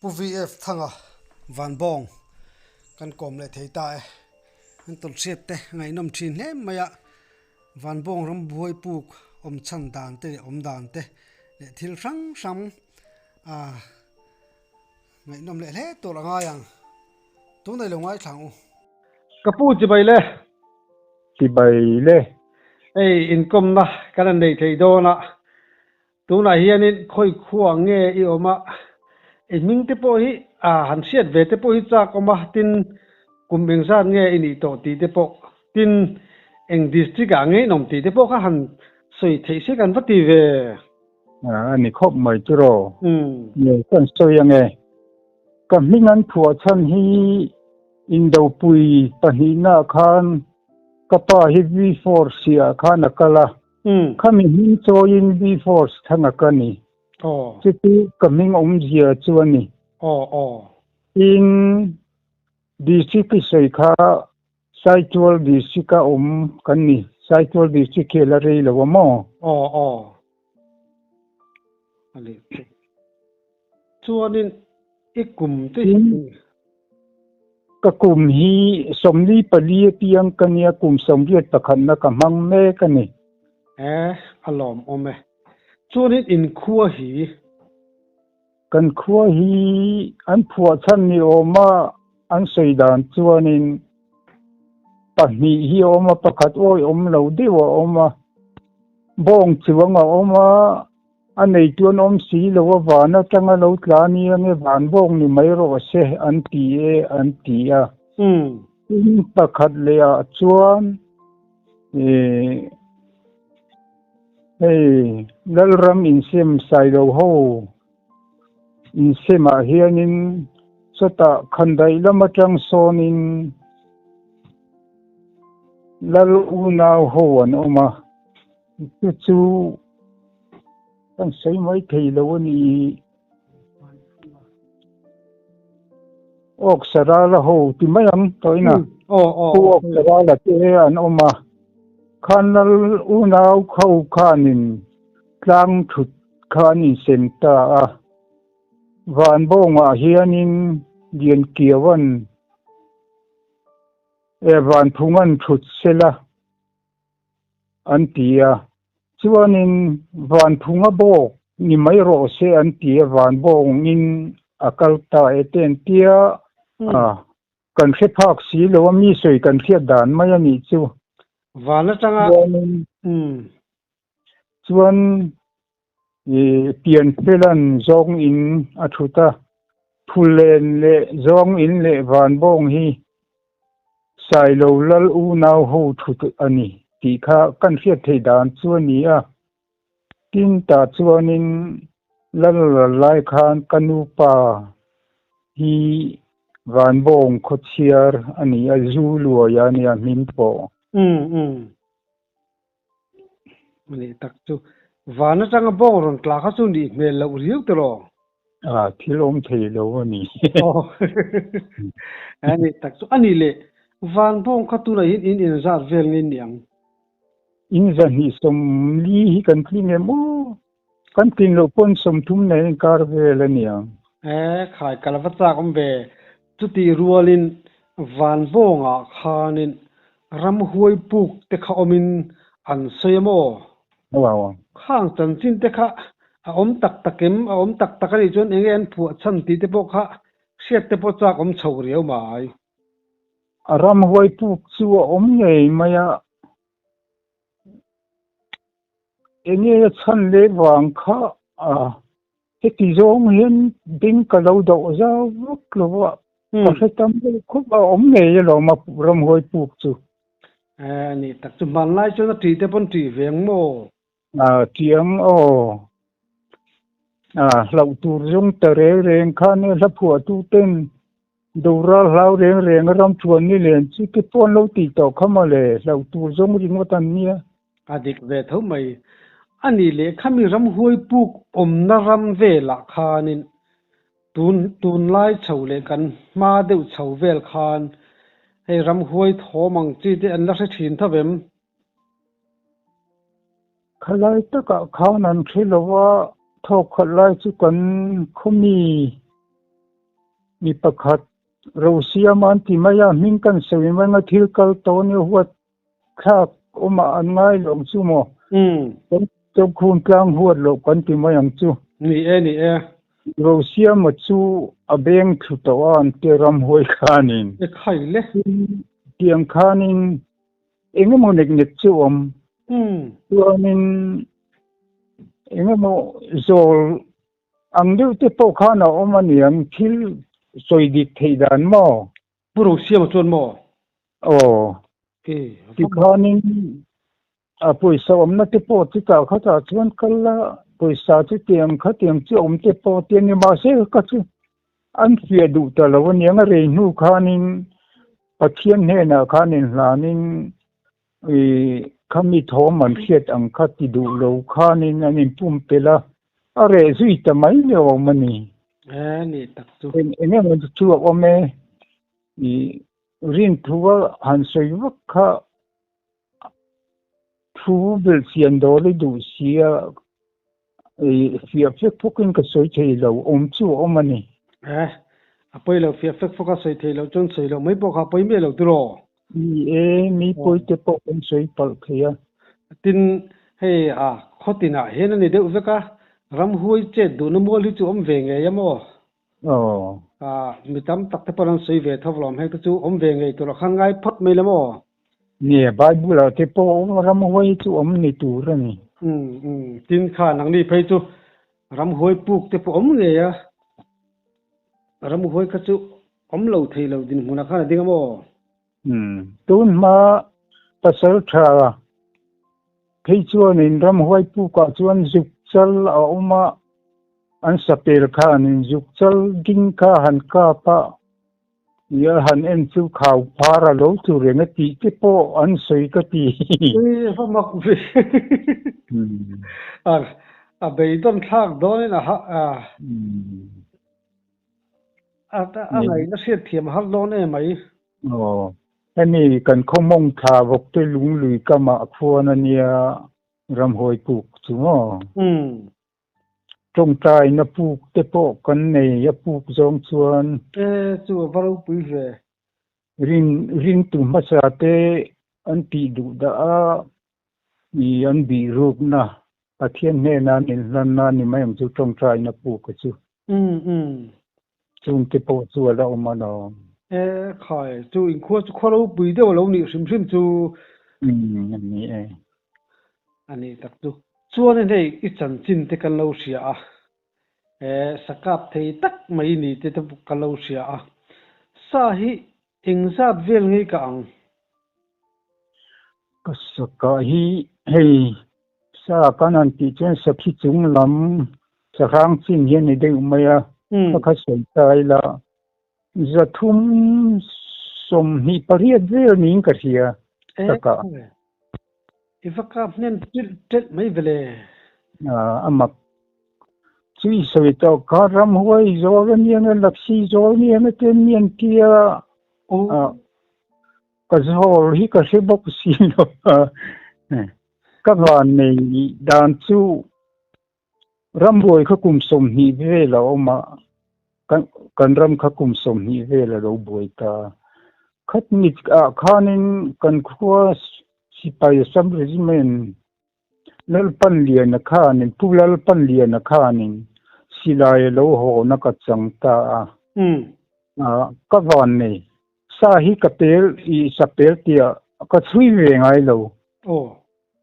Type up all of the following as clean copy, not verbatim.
PVF thanga van bong kan kom le thei ta an tol siat te ngai nom thin hle maya van bong ram buai puk om chan dan te om dan te le thil sang sang a ngai nom le hle to la nga yang tu nei lo ngai thang u kapu chi bai le thì bày lê ei income na kan nei thei do na tu na hianin khoi khuang nge I oma ming te po hi han siat ve te po hi cha koma tin kumbeng san nge ini to ti te po tin eng district nge nom ti te po kha han soi thei se kan pati ve anh khóc mày chứ rồi um nhiều con soi nghe cầm mình ăn thua chân hi in đầu bùi ta hi na khan kapa hi V4 sia khan akala kami hin cho in V4 thang akani chứ cầm mình ông zia chuani in district sei kha Saitual district ka kani Saitual district ke la rei lo mo ali chuanin ikum te ka kum hi somli pali piang kania kum somriat pakhan na kamang me kani alom ome chuanin in khua hi kan khua hi an phua chan ni oma an seidan chuanin pahni hi oma pakhat oi lo dewa oma bong chuanga oma anei tuan si lo wa na tanga lo tlani nge van bong ni mai ro se an ti a in pakhat le a chuan lalram in sem sai lo ho in sema hianin sota khandai lamatang sonin lal una ho an oma chu kan sei mai thei lo ni ok sara la ho ti mai am toina ok sara la te an oma khanal unau khau khanin tlang thut khanin senta a van bonga hianin dian kiawan van thungan thut sela antia chuanin van thunga bo ni mai ro se antia van bong in akalta eten tia kan khe phak si lo mi soi kan khe dan mai ani chu van atanga chuan pian pelan zong in athuta phulen le zong in le van bong hi sai lo lal u nau ho thut ani ti kha kan khe thei dan chuani a tin ta chuanin lal lai khan kanu pa hi van bong khochiar ani a zu luo ya ni a min po mani tak chu van atanga bong ron tla kha chu ni mel lo riu te lo thilom thei lo ani ani tak chu ani le van bong kha tu na in zar vel ngin yang in zan hi som li hi kan kling emo kan tin lo pon som thum nei kar vel ani ang khai kalawata kom be chuti rualin van bonga khanin ram huai puk te kha omin an semo wow khang chan chin te kha om tak takem om tak takari chon engen phu chan ti te po kha siat te po chak om chho riau mai ram huai puk chu om nei maya enge chan le wang kha cái kỳ dỗ hiến tính cả lâu độ ra rất là vợ có thể tâm khúc ở ống nghề rồi mà rầm hồi buộc chứ nè tập trung bàn lại cho nó chỉ để bọn chỉ viếng mồ tiếng lâu tu dung tờ rê rèn khan là phùa tu tên đầu ra lâu rèn rèn ram chuan ni liền chứ cái phone lâu tì tàu không mà lệ lâu tu dung đi ngô tan nia dik về thấu mày ani le khami ram huai puk na ram ve la khanin tun lai chho le kan ma deuh chho vel khan hei ram huai thomang chi te an la se thin thavem khalai ta ka khanan khilowa thok khalai chu kan khumi mi pakhat Rosia man ti maya min kan sewi manga thil kal to ni huat khak oma an ngai long chu mo trong khun tlang huat lo kan ti mayang chu ni e Rosia ma chu abeng thu to an te ram hoi khanin e khai le tiang khanin engemaw nek chu tuanin engemaw zol ang deuh te pawh khana awm ani ang thil soidik theidan maw puro siam chon mo ti khanin a poisa awmna te pawh chi ta khata chuan kala poisa chu tiang chu awm te pawh te ni ma se ka chu an fia du ta lo ani anga rei nu khanin pathian hena khanin hlanin khami thawm an khiat ang khati du lo khanin anin pum pela are zui ta mai le awmani ni tak chu enge mo chu awme rin thuwa han soi wak kha thu bel sian do le du sia fia fek pokin ka soi thei lo chu awmani apoi lo fia fek foka soi thei lo chon soi lo mai pokha poi me lo tro mi poi te pok on soi pal khia tin hei khotina hen ani de uveka ram hui che du no mol hi chu om ve nge yamo mitam tak te paran soi ve thavlom he chu om ve nge to khan ngai phat mai lamo ni bible te po ram hui chu om ni tu ra ni tin kha nang ni phei chu ram hui puk te po om nge ya ram hui ka chu om lo thei lo din huna kha ding mo tun ma pasal tha phei chuan in ram hui pu ka chuan zuk chal a oma an sapel kha nin zuk chal ding kha han ka pa ya han en chu khau para lo chu renga ti te po an soi ka ti fa mak ve bei don thak don na ha ta angai na se thiam hal don e mai ani kan khomong tha vok te lung lui kama khuan ania ram hoi puk chu mo trong tai na puk te po kan nei ya puk zong chuan chu varo pui ve rin tu ma sa te an ti du da a ni an bi ruk na pathian ne na nin lan na ni mai chu trong tai na puk chu chung te po chu la ma no khai chu in kho chu khoro pui de lo ni sim chu ni ani tak tu chuan nei I chan chin te kan lo sia sakap thei tak mai ni te kan lo sia sa hi ingzat vel ngei ka ang ka saka hi hei sa kanan ti chen sakhi chung lam sarang chin hian ni de umaya ka sei tai la zathum som hi pariat vel ning ka sia saka ifaka nen tet mai vele amak chui soi to karam huai zo ni ang laksi zo ni ang ten nian kia ka zo hi ka se bok si no ka van nei dan chu ramboi kha kum som hi ve lo ma kan ram kha kum som hi ve lo boi ta khat ni khanin kan khua sipai sam regiment lal pan lian na khanin pulal pan lian na khanin silai lo ho na ka changta ka van nei sa hi kapel I sapel tia ka thui ve ngai lo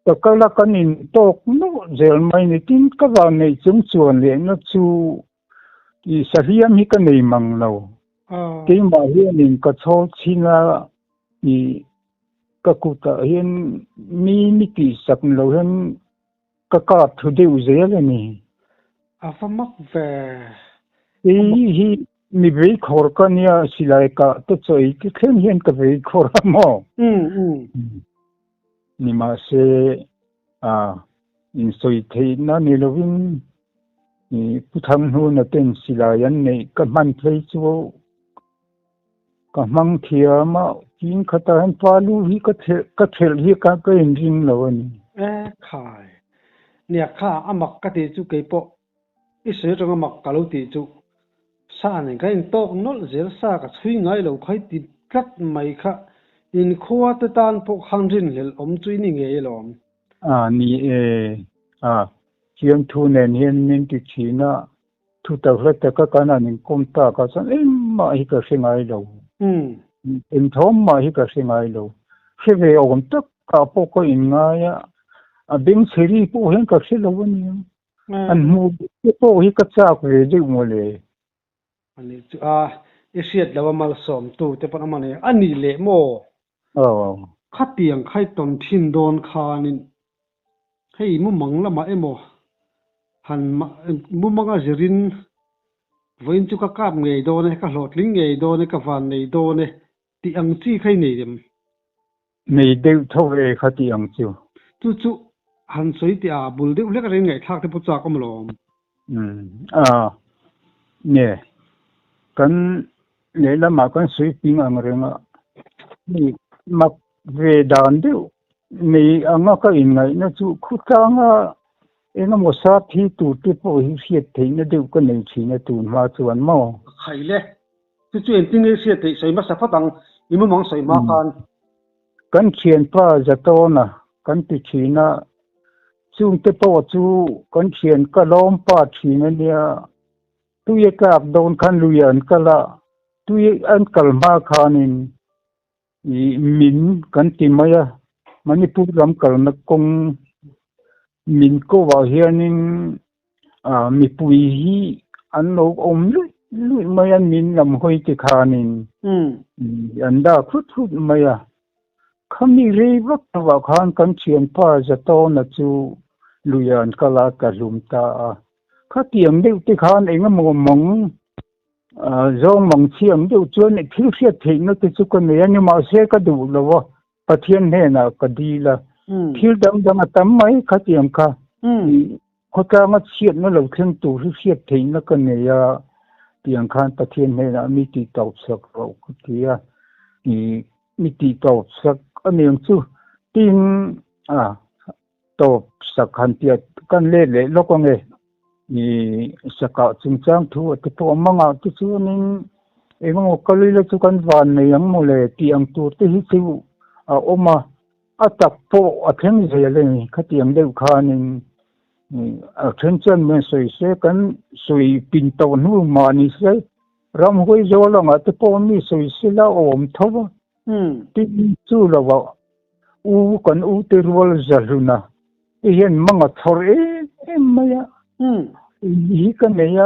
ta kala kanin tok no zel mai ni tin ka van nei chung chuan le na chu I sahiam hi ka nei mang lo ke ma hianin ka chol china I ka kuta hian mi ti sak lo hen ka thu deu zel ani afamak ve hi mi ve khor ka nia silai ka to choi ki khem hian ka ve khor mo ni ma se in soi thei na ni lovin ni putham hu na ten silayan nei ka man thlei chu ka mang thia ma kin khata han palu hi ka thel hi ka in ring lo ani khai nia kha amak ka ti chu ke po I se rong amak ka lo ti chu sa này cái tok nol zel sa ka chui ngai lo khai ti kat mai kha in khuwa te tan po khang rin hel chui ni nge lom ni chiang thu nen hian min ti china thu ta hla ta ka kana nin kom ta ka san ma hi ka singai lo in thom ma hi ka singai lo se ve om tak ka po ko in nga ya a bing seri po hen ka se lo ni an mu po hi ka cha ko ve de mo le ani chu isiat lawa mal som tu te pan amane ani le mo khatiang khai ton thin don khanin hei mu manglama emo han mu manga zerin voin chu ka kap ngei do ne ka hlot ling ngei do ne ka van nei do ne ti ang chi khai nei dem nei de tho e khati ang chu han soi ti a bul de le ka ren ngai thak te pu cha kom lom ne kan ne la ma kan sui ping ang renga ni mak ve dan de nei anga ka in ngai na chu khu ta nga enga mo sa thi tu ti po hi siat thei na de ko nei chi na tu ma chuan mo khai le chu en tin e siat thei soi ma sa pha bang imu mong soi ma khan kan khian pa za to na kan ti china chung te po chu kan khian ka lom pa thina nia tu ye ka don khan lu yan kala tu ye an kal ma khanin i min kan ti maya manipur ram kal na kong min ko wa hianin mi pui hi an lo om lu maya min lam hoi ti khanin an da khut maya khami re vak wa khan kan chian pa za to na chu luyan kala ka zum ta khatiang de ti khan enga mo mong zong mong chiang de chuan thil sia thein na ti chu ko ne ani ma se ka du lo pathian he na ka di la thil dam dam tam mai khatiang kha ko ka ma chiat na lo thlen tu sia thein na ka ne ya tiang khan pathian he na mi ti tau sak ro ku ti ya mi ti tau sak anh chu tin to sakhan tia kan le lo ko nge ni saka chung chang thu te to manga ti chu nin engmo kali le chu kan van ne yang mo le ti ang tu te hi chu oma atak po atheng je le khatiang de khanin a chen chen men soi se kan soi pin to nu ma ni se ram hoi zo lo nga te po mi soi se la om thowa tin chu lo wa u kan u te rol zaluna hian manga thor maya hi kan ya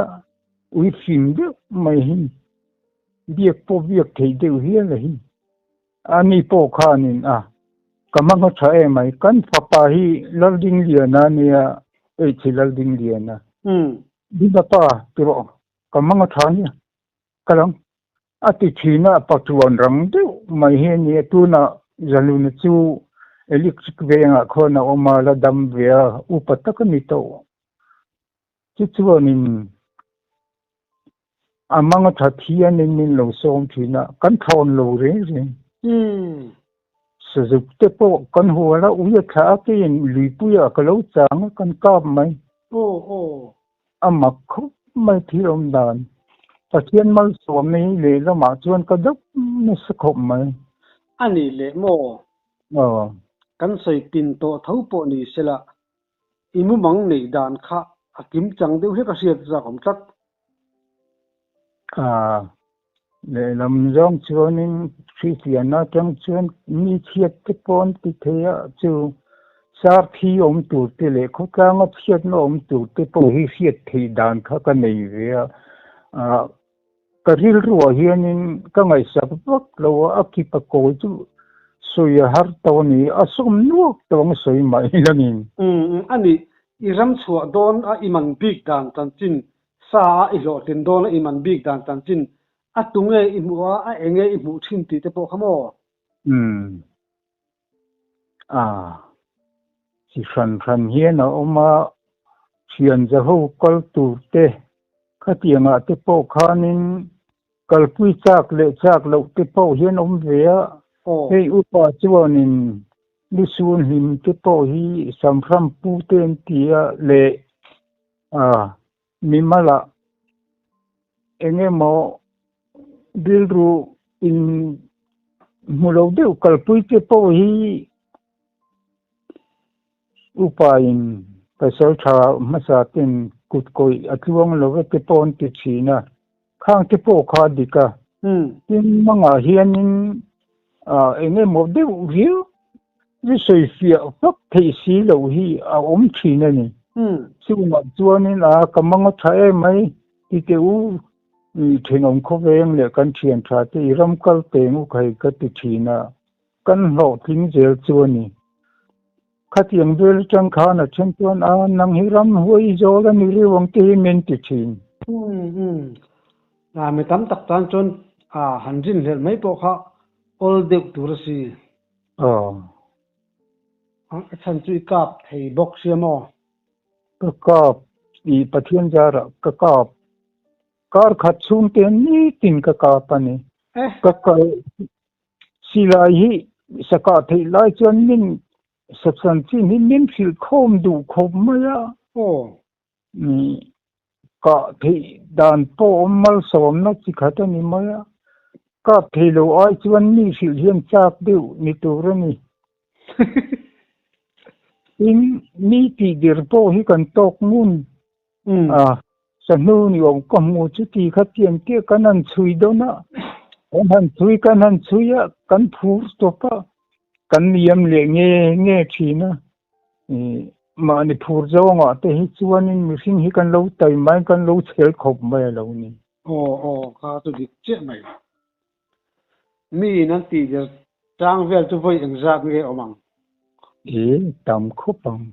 u fim de mai hi biak po biak thei de hi la hi ani po khanin kamanga thae mai kan papa hi larding liana nia chi larding liana dinda pa tiro kamanga thani kalang ati thina patuan rang de mai he ni tu na zaluna chu electric venga khona oma la dam vea upataka ni to chuchuanin amanga thathian nin lo som thina kan thon lo re suzuk te po kan huala uya tha ke lipuya ka lo chang kan kap mai amak khu mai thiom dan pathian mal som nei le la ma chuan ka dap na sakhop mai ani le mo kan soi pin to thau po ni sela imu mang nei dan kha akim chang deu he ka siat za khom chat le lam jong chuanin Christiana tang chuan mi chiat te pon ti thea chu sar thi om tu te le kho ka nga chiat no om tu te po hi siat thei dan kha ka nei ve ka ril ruwa hianin ka ngai sak vak lo akipa ko chu soya har tawni asum nuak tawng soi mai langin ani iram chua don a iman big dan tan chin sa i lo tin don a iman big dan tan chin atunge imua a enge imu thin ti te po khamo si fan hian oma thian za ho kal tu te khatianga te po khanin kalpui chak lo te po hian ve hei upa chuanin nisun him te po hi samram pu ten tia le mimala enge mo dilru in mulo deu kalpui te po hi upain pasal tha masatin kutkoi atluang lo te pon ti china khang te po kha dika tin manga hianin enge mo deu riu ri soi fia fak thei si lo hi china ni suma chuanin kamanga thae mai ti te u thingom khoweng le kan thian tha te ram kal pengu khai ka ti thina kan lo thing zel chuani khatiang bel chang khana champion nang hiram huai zola ni riwang te men ti thin me tam tak tan chon hanjin hel mai po kha ol dek tursi chan chui kap thei bok siamo ka kap i pathian jara ka kap kar khat chun te ni tin ka kap ani ka silai hi saka thei lai chuan min sabsan chi min fil khom du khom maya ni ka thei dan po mal som na chi khata ni maya ka thei lo ai chuan ni fil hian chak deu ni turani in mi ti dir po hi kan tok ngun sanu ni ong kom mu chu ti kha tiam te kanan chui do na han chui kanan chuya kan phur stopa kan niam le nge thina ma ni phur zonga te hi chuanin mi hring hi kan lo tai mai kan lo chel khop mai lo ni kha tu dik che mai mi nan ti dir tang vel tu voi eng zak nge omang tam khopang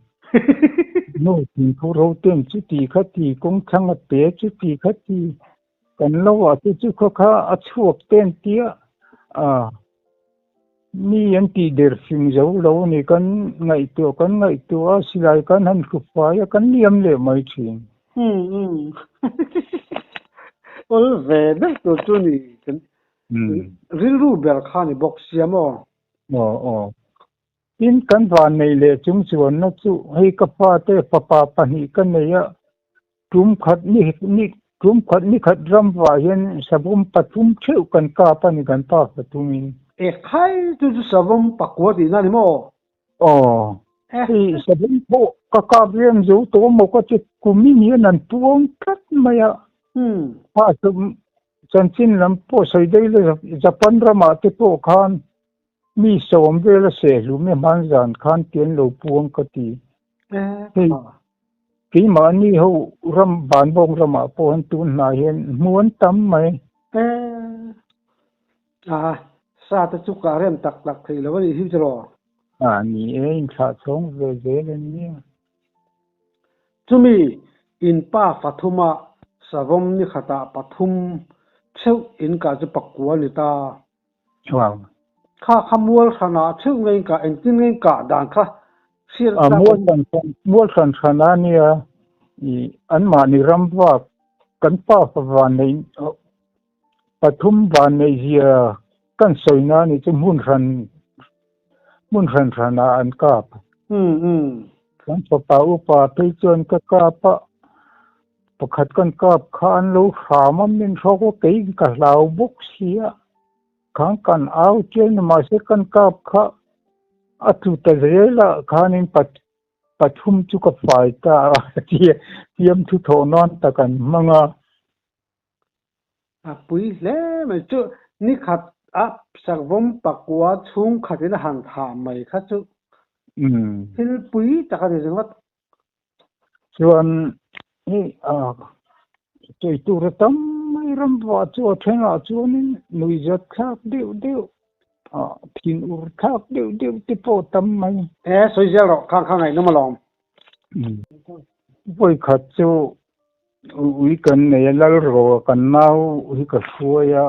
no tin khu ro tem chu ti kha ti kong chang a pe chu ti kha ti kan lo a chu kha a chuak ten tia mi an ti der sim zo lo ni kan ngai tu a silai kan han khu fa ya kan niam le mai thin ol ve de to tu ni kan rilru bel khani box siamo in kan van nei le chung chuan na chu hei ka pa te papa pani kan nei ya tum khat ni khat ram wa hian sabum patum theu kan ka pani kan pa patumin khai tu sabum pakwa di na ni mo sabum po ka riam zo to mo ka che kumi ni nan tuong kat maya pa sum chanchin lam po sai dei le japan rama te po khan mi som vela se lu me man zan khan tien lo puang ka ti ki ma ni ho ram ban bong rama po han tun na hian muan tam mai sa ta chu ka rem tak thei lo ni hi chro ni in tha chong ve le ni chumi in pa fathuma savom ni khata pathum cheu in ka chu pakwa ni ta kha khamual khana cheu ngai ka entin ngai ka dan kha sir ta mual san khana ni an ma ni ramwa kan pa van nei pathum van nei zia kan soina ni chu mun ran khana an kap kan pa upa pe chon ka pa pakhat kan kap khan lo khama min thoko kei ka lau buk sia khang kan au chen ma se kan kap kha atu ta zela khanin pathum chu ka fai ta tiam thu tho non ta kan manga pui le mai chu ni khat sakvom pakwa chung khatin han tha mai kha chu hil pui ta ka de wat chuan ni chei tu ratam mai ram wa chu thenga chuanin nui zat khak deu thin ur khak deu ti po tam mai soi zel ro khang ai no malom voi khat chu ui kan nei lal ro kan nau hi ka fuaya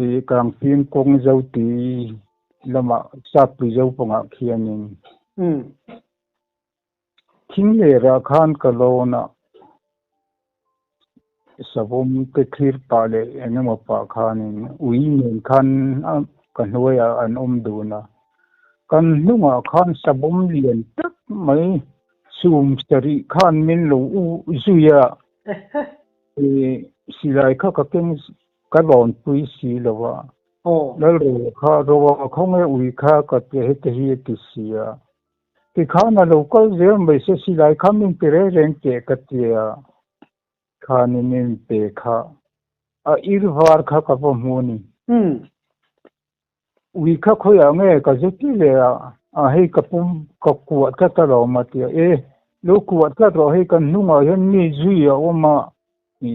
i kang pin kong zau ti lama sap pi zau ponga khianin thing le ra khan ka lo na sabum ke thir pa le enema pa khanin ui nen khan kan hoya an du na kan nunga khan sabum lian tak mai sum stari khan min lo u zuya si lai kha ka keng ka lon pui si lawa la ro kha ro khong e ui kha ka te hi ti sia ki kha na local zel mai se si lai kha min pe re reng ke ka tia kha ni min pe kha a ir var kha ka po mu ni ui kha kho ya nge ka je ti le a hei ka pum ka ku ta ta ro ma tia e lo ku ta ro hei kan nu ma hen mi zui a o ma i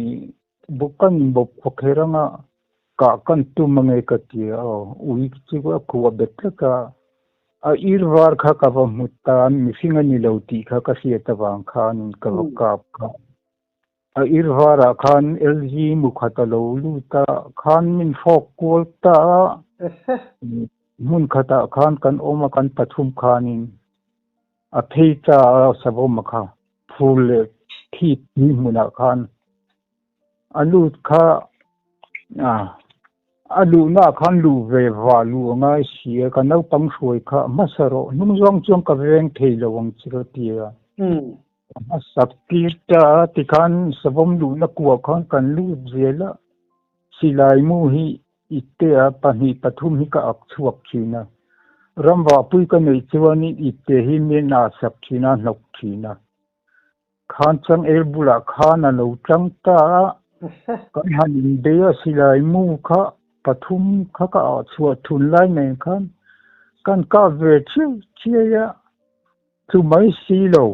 bukan bo pokheranga ka kan tu mangai ka tia ui chi wa ku bet ka a irwar kha ka ba mutan mi singa ni loti kha ka sia ta wang khan ka ka ka a irwara khan lg mu khata lo lu ta khan min fok kol ta mun khata khan kan oma kan pathum khanin a theita sabom kha phul thi ni muna khan alu kha alu na khan lu ve wa lu nga sia ka nau pang shuai kha masaro nung jong chong ka reng thei lawang chira tia sakirta ti khan sabom lu na ku khan kan lu zela silai mu hi itte a pani pathum hi ka ak chuak china ramwa pui ka nei chuani itte hi me na sak china nok china khan chang el bula khan a lo chang ta kan hanin de silai mu kha pathum kha ka chua thun lai nei khan kan ka ve chi chia tu mai si lo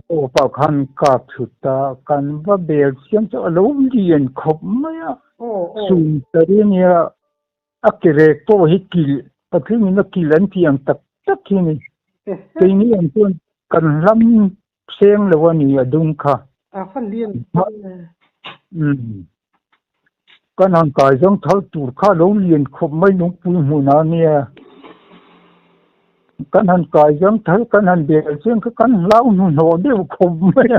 to pa khan ka thuta kan va bel chiam cho lo lien khop maya sun taria akire to hikil pathum na kilan tiang tak tak ni teini an ton kan lam seng lawani adung kha fan lien kan han kai jong thal tur kha lo lien khop mai nong pui mu na nia kan han kai jong thal kan han bel chen kan lau nu no de khop mai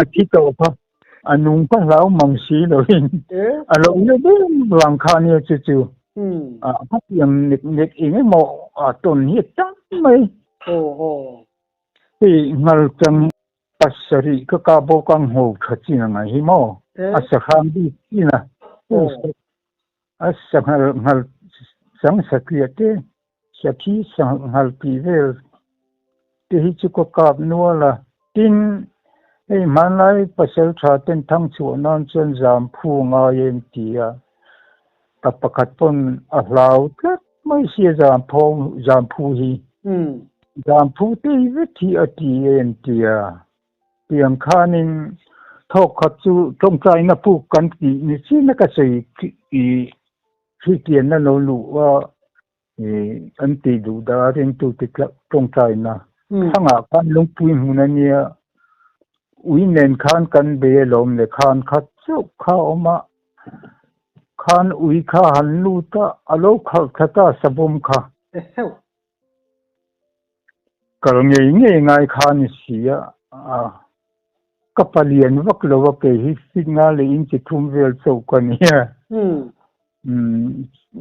a thi to pa anung pa lau mang si lo in a lo ne de wang kha nia chu chu a pa yang nek ing mo a ton hi tam mai ti ngal chang pasari ka bo kang ho khachi na ngai hi mo a sa kham di ina ngal sang sakriate sapi sang ngal pivel te hi chu ko kap nuala tin ei manai pasal tha ten thang chu non chen jam phu nga yen tia tapakat pon a hlau tat mai sia jam phu hi jam phu te hi thi ati yen tia tiang khanin thok khat chu trong trai na pu kan ki ni chi na ka sei i thi tian na lo lu wa an ti du da ren tu ti trong trai na thanga kan lung pui mu na nia ui nen khan kan be lom le khan khat chu kha oma khan ui kha han lu ta alo khal khata sabum kha kal nge ngai khan sia kapalian vak lo wa pe hi signal in chi thum vel chau kan ya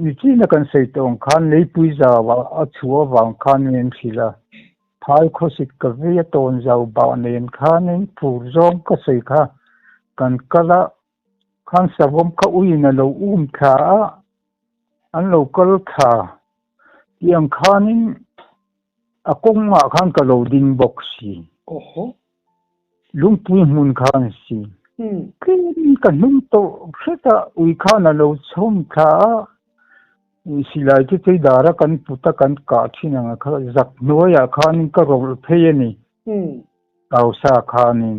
ni chi na kan sei tong khan nei pui za wa a chuwa wang khan nen thila thai khosit ka ve ton zau ba nen khan in phur zong ka sei kha kan kala khan savom ka ui na lo kha an local kha yang khan in akong ma khan ka lo ding box si lung pui mun khan si kin kan nung to seta ui khan lo chom kha silai ki chei dara kan puta kan ka thina nga kha zak noya khan ka rol pheyani kausa khanin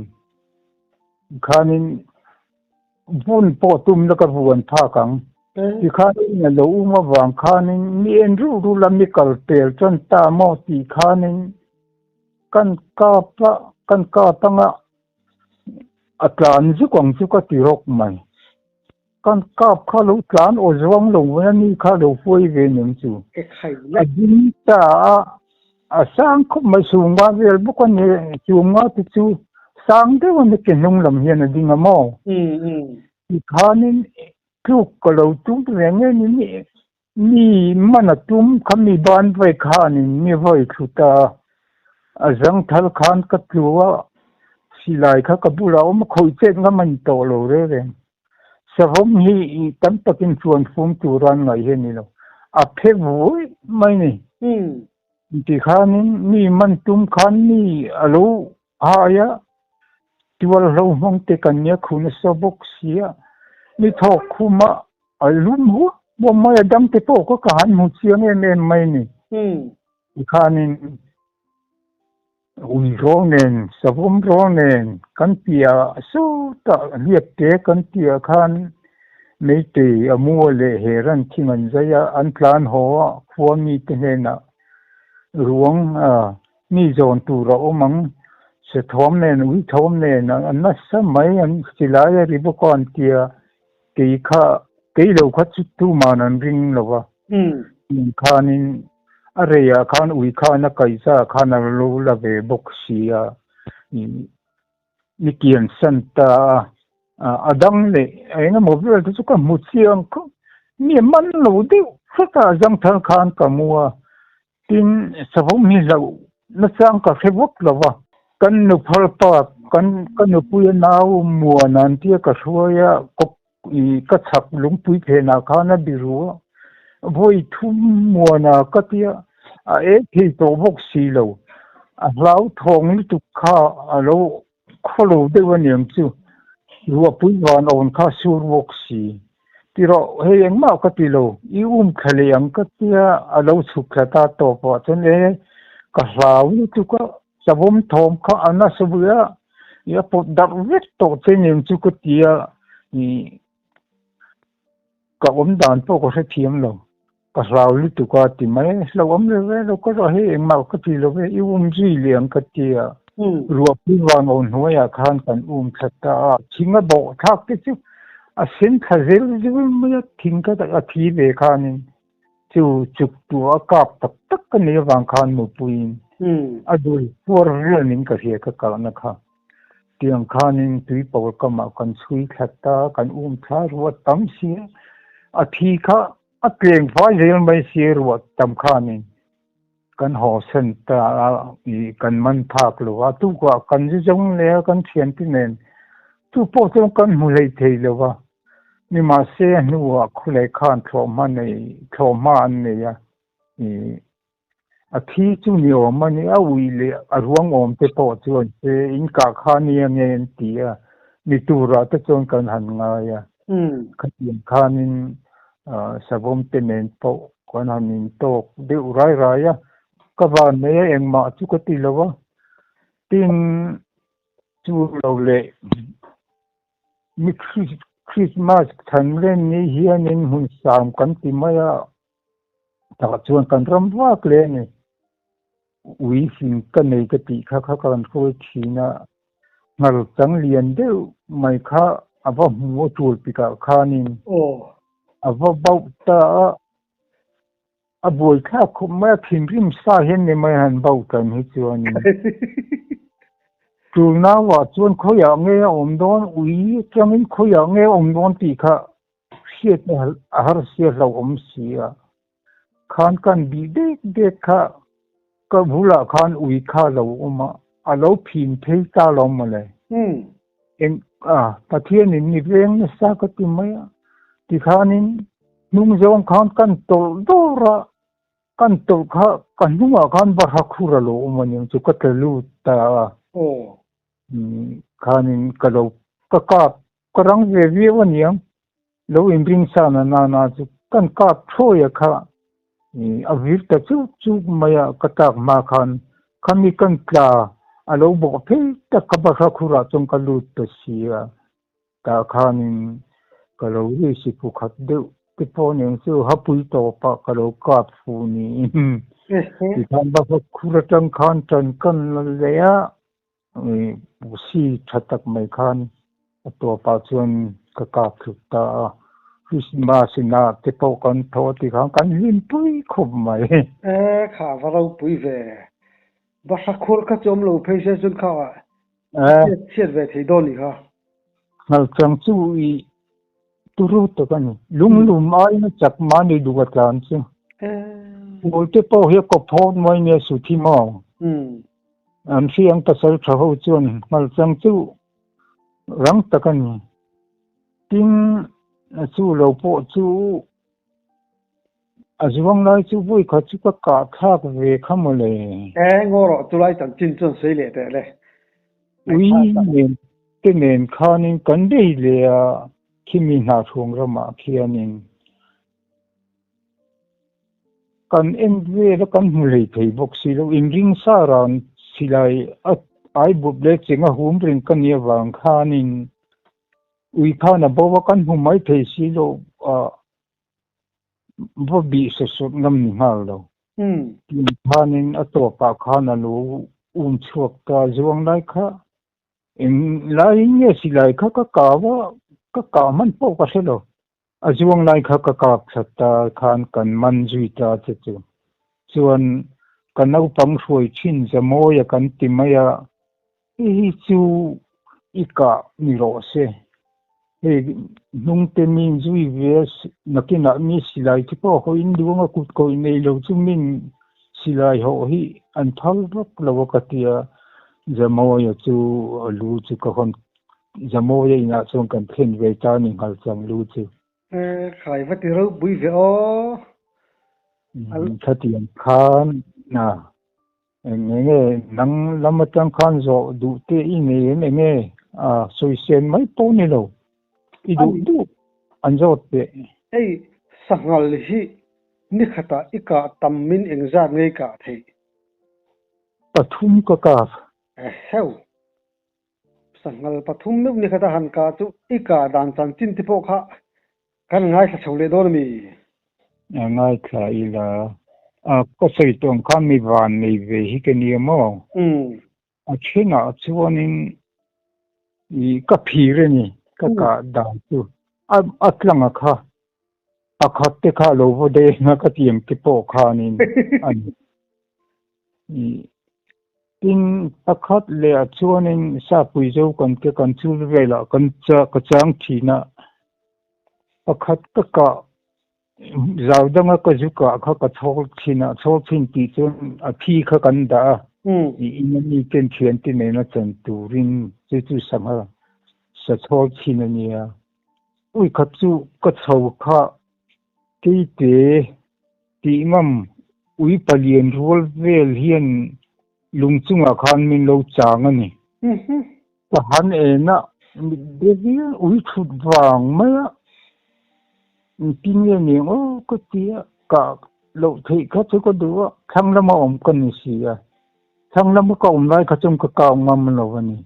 bun po tum la ka buan tha kang ti khanin na lo uma wang khanin ni en ru lam mi kal tel chon ta mo ti khanin kan ka tanga atlan zu kong zu ka ti rok mai kan kap kha lo tlan o zwang lo na ni kha lo foi ve nim chu adin ta a sang khop mai su ma vel bu kon ne chu ma ti chu sang de won ke nung lam hian a ding amo ti khanin tu ko lo tum re nge ni mana tum khami ban vai khanin ni voi khuta azang thal khan ka tluwa silai kha kabula om khoi che nga man to lo re savom hi tam takin chuan fum turan ngai he ni lo a phek vui mai ni ti khanin mi man tum khan ni alo aya tiwal lo mong te kanya khuna sabok sia ni thok khuma alum hu bo mai dam te po ko kan mu chiang em mai ni ti khanin ui ronen savum ronen kan pia su ta liep te kan pia khan mấy tỷ ở mua lệ hệ răng khi mình dây ăn plan ho phua mi thế này nè ruộng mi dồn tù rau măng sẽ thóm này núi thóm này nè anh nó sớm mấy anh chỉ lại đi bộ con kia cái cái đầu khát chút tu mà anh ring rồi khá nên ở đây khá ui khá nó cái sao khá nó lâu là về bốc xì ni kian san ta adang le ai na mobile tu ka mutsiang ko mi man lo de khata jang thang khan ka mua tin savong mi lo na sang ka facebook lo wa kan nu phal pa kan nu pu na mua nan tia ka shoya ko i ka chak lung pui phe na khana bi ru voi thum mua na ka tia a e thi to bok si lo a lau thong ni tu kha a lo kholo de wa niam chu rùa bùi vòn ổn khá sur vok si tì rọ hei anh mau cái tì lô i khali ang cái tia a lâu suk khá ta to po chân e ka rào ni tu ka sabom thom kha ana sabuya ya po dar vet to chen nim chu ka tia ni ka dan po ko se thiam lo ka rào ni tu ka ti mai lo le ve lo ko ro hei anh mau cái tì lô ve i ri liang cái tia rùa bùi vòn ổn huaya khan kan khata chinga bo thak te chu a sin khazel ju me thing ka ta thi ve khanin chu chuk tu a kap tak tak ka ne wang khan mu puin adul por renin ka he ka na kha tiang khanin tui pawr kama kan chui khata kan tha ruwa tam si a thi kha a kleng vai zel mai si ruwa tam khanin kan ho sen ta i kan man thak lo wa tu kwa kan ji jong le kan thian ti nen tu po tong kan mu lei thei lo wa ni ma se nu wa khulai khan thro ma nei thro ma an ne ya i a thi chu ni o ma ni a ui le a ruang om te po chuan se in ka kha ni ngen ti a ni tu ra ta chon kan han nga ya khatien khanin savom te nen po kon hanin to de urai ra ya ka van me eng ma chu ka ti lo tin chu lo le mi Christmas than len ni hian in hun sam kan ti maya ta chuan kan ram wa kle ni ui sin kan nei ka ti kha kan khoi thina ngal chang lian de mai kha ava mu chul pi ka khanin ava bau ta a boy kha khum ma thim rim sa hen ne mai han bau kan hi chuan tu na wa chuan khoya nge om don ui changin khoya nge om don ti kha siet ne har siet lo om sia khan kan bi de kha ka bula khan ui kha lo oma a lo phin thei ta lo ma le en pathian ni veng na sa ka ti mai ti khanin nung jong khan kan tol dora kan tol kha kan nunga khan ba khura lo oma ni chu ka tlu ta khanin ka lo ka rang ve waniang lo in bring sa na chu kan ka thoya kha a vir ta chu maya ka tak ma khan khami kan tla alo bo phe ta ka ba khura chung ka lut to sia ta khanin ka lo ri si pu khat de ti po ning chu hapui to pa ka lo ka fu ni ti kan ba khura tang khan tan kan le ya si thatak mai khan to pa chuan ka thuk ta Christmas na te po kan tho ti kan lim pui khop mai kha va lo pui ve ba sa khol ka chom lo phei se chun kha chiat ve thei do ni ha ngal chang chu i turu to kan lum ai na chak ma ni du ga tlan chu ngol te po he ko phon mai ne su thi mo an siang ta sal tha ho chuan ngal chang chu rang ta kan tin chú lâu bộ chú zuang lai chú vui khó chú có cả khác về không mà lệ ngô rồi tôi lại chẳng chín chân xây lệ thế này uy nên cái nền khá nên cần đây là khi mình hạ xuống ra mà khi anh kan en ve la kan mulei thei bok si lo in ring sa ran silai ai bu ble chenga hum ring kan ya wang khanin ui khana bowa kan humai thei si lo bo bi se so ngam ni ngal lo tin khanin ato pa khana lo chuak ka zuang lai kha in lai nge silai kha ka man po ka se lo azuang lai kha ka thata khan kan man zui ta chu chuan kan nau pang hruai thin zamoya kan timaya hi chu ika ni ro se he nung te min zui ve nakina mi silai ti po ho in duanga kut ko nei lo chu min silai ho hi an thal rok lo ka tia zamoya chu lu chu ka hon zamoya ina chung kan thlen ve ta ni ngal chang lu chu khai vật tiêu bùi về ô thật tiền khan na nghe nắng lắm mà chẳng khan rồi đủ tê ý nghe nghe soi sen mấy tô này đâu ý đủ anh rồi tê ấy sang ngal hi ni khata ika tam min engzat ngay cả thế pathum ka ka heo sang ngal pathum nuk ni khata han ka chu ika dan chan chin ti po kha kan ngai sa chole don mi ngay khai là có sự tuần khăn mi van mi về hi cái niệm mò trên nào chuan in cái phi rồi nè cái cả đàn tu lăng kha khát te kha lo vô đây nga cái tiệm cái bộ kha nín anh tin khát le chuan in sa pui zo kon ke kon chu ve la kon cha ka chang thi na khát cái cả giàu đang ở cái chỗ cả thâu thiên tỷ chun phi khá cần đã in trên thuyền thì này nó chân tu rin chú sang ha sa thâu thiên này à ui khát chú cái thâu khá cái tế tí mầm ui palien rol vel hiền lung chung à khan min lâu chang anh ta hắn em na để ui chút vàng mấy tin nhiên nhiều có tia cả lộ thị các thứ có đứa thằng lâm mà ông cần gì à thằng lâm có ông lại các trong cái cao ngầm lâu vậy nè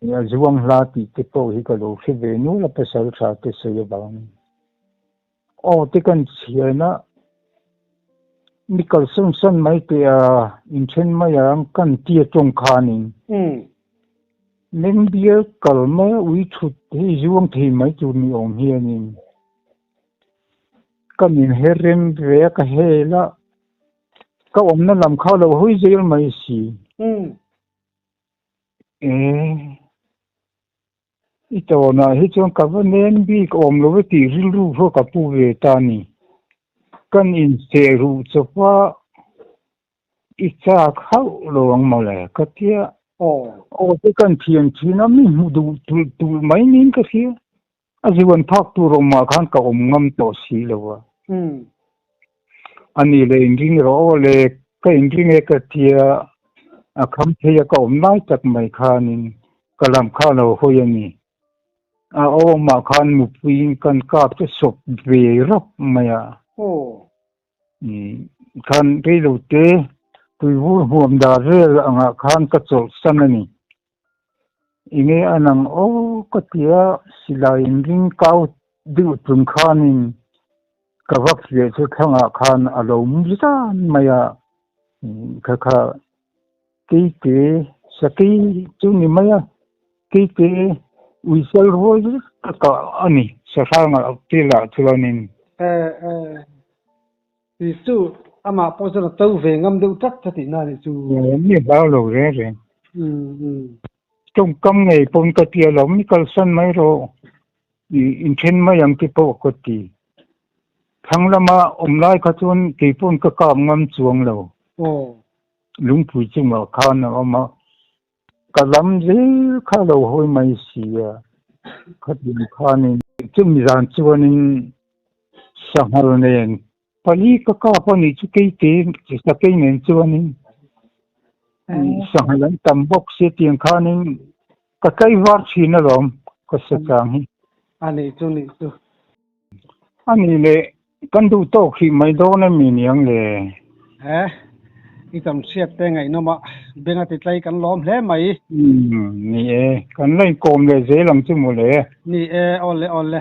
zuang la thì cái bộ hi cái lộ khi vềนู้là phải sao sao cái sự bảo thì cần gì na Nicol Simpson mấy cái in trên mấy cần tia trong khanin nên bia cầu mấy uy chút thì zuang thì mấy chỗ ni ông hiền cái mình herem về cái hè là cái ông nó làm khâu lâu hơi dễ mà xí ít tao na hết trong cái vấn đề bị cái ông lâu thì riu riu vô cái pu về ta nè cái in xe ru cho qua ít cha khâu lâu ông mà lại cái kia cái thiền chỉ nó mình đủ mấy nín cái kia aziwan thak tu roma khan ka ngam to si lo ani le ingring ro le ka ingring e ka tia kham thea ka nai tak mai khanin kalam kha lo hoyani ma khan mu pin kan ka te sop ve rop maya khan ri lo te tu vu huam da re anga khan ka chol sanani inge anang ka tia silai ring kau du tum khanin kawak ye chu thanga khan alo misa maya kha ke saki chu ni maya ke wisel roi ka ani safanga tila thuanin chu ama poza tau ve ngam deu tak thati na ni chu ni ba lo re trong cam ngày pon ka tia lom ni kal san mai ro in chen ma yang ki po ko ti thang lama lai ka chun ki pon ka kam ngam chuang lo lung pui chu ma khan ma ka lam je kha lo hoi mai si ya kha din khan chu mi zan chuanin sanghal nen pali ka pani chu ke sa ke nen chuanin sanghalan tam box se tiang khanin ka kai war china lom ka sa chang hi ani chu ni chu ani le kan du to khi mai do na mi niang le i tam siat te ngai no ma benga ti tlai kan lom hle mai ni kan lai kom le zelang chu mo le ni on le